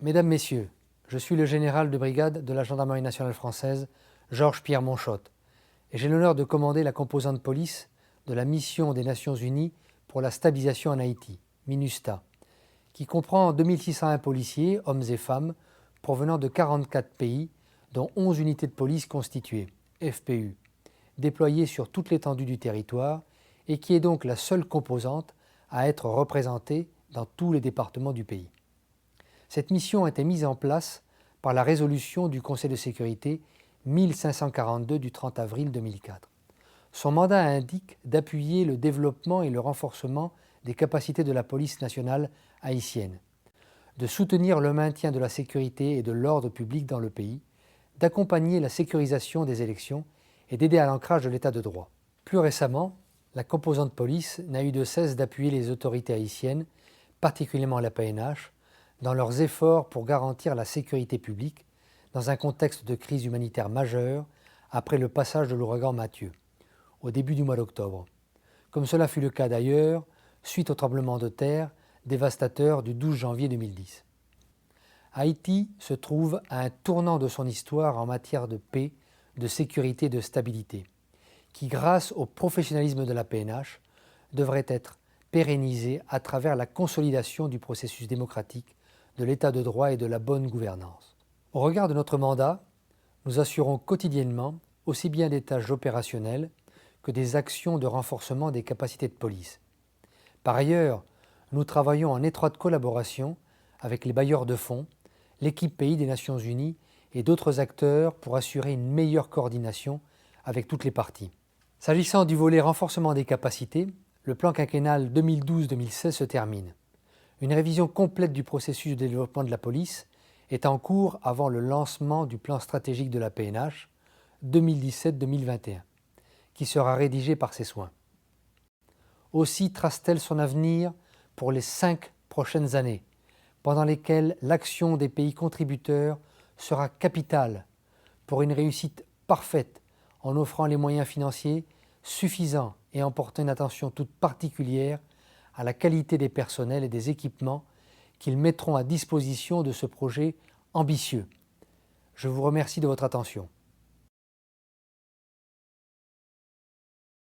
Mesdames, Messieurs, je suis le général de brigade de la Gendarmerie nationale française, Georges-Pierre Monchotte, et j'ai l'honneur de commander la composante police de la mission des Nations Unies pour la stabilisation en Haïti, MINUSTAH, qui comprend 2601 policiers, hommes et femmes, provenant de 44 pays, dont 11 unités de police constituées, FPU, déployées sur toute l'étendue du territoire et qui est donc la seule composante à être représentée dans tous les départements du pays. Cette mission a été mise en place par la résolution du Conseil de sécurité 1542 du 30 avril 2004. Son mandat indique d'appuyer le développement et le renforcement des capacités de la police nationale haïtienne, de soutenir le maintien de la sécurité et de l'ordre public dans le pays, d'accompagner la sécurisation des élections et d'aider à l'ancrage de l'état de droit. Plus récemment, la composante police n'a eu de cesse d'appuyer les autorités haïtiennes, particulièrement la PNH, dans leurs efforts pour garantir la sécurité publique dans un contexte de crise humanitaire majeure après le passage de l'ouragan Mathieu, au début du mois d'octobre, comme cela fut le cas d'ailleurs suite au tremblement de terre dévastateur du 12 janvier 2010. Haïti se trouve à un tournant de son histoire en matière de paix, de sécurité et de stabilité, qui, grâce au professionnalisme de la PNH, devrait être pérennisé à travers la consolidation du processus démocratique, de l'état de droit et de la bonne gouvernance. Au regard de notre mandat, nous assurons quotidiennement aussi bien des tâches opérationnelles que des actions de renforcement des capacités de police. Par ailleurs, nous travaillons en étroite collaboration avec les bailleurs de fonds, l'équipe pays des Nations Unies et d'autres acteurs pour assurer une meilleure coordination avec toutes les parties. S'agissant du volet renforcement des capacités, le plan quinquennal 2012-2016 se termine. Une révision complète du processus de développement de la police est en cours avant le lancement du plan stratégique de la PNH 2017-2021, qui sera rédigé par ses soins. Aussi trace-t-elle son avenir pour les 5 prochaines années, pendant lesquelles l'action des pays contributeurs sera capitale pour une réussite parfaite en offrant les moyens financiers suffisants et en portant une attention toute particulière à la qualité des personnels et des équipements qu'ils mettront à disposition de ce projet ambitieux. Je vous remercie de votre attention.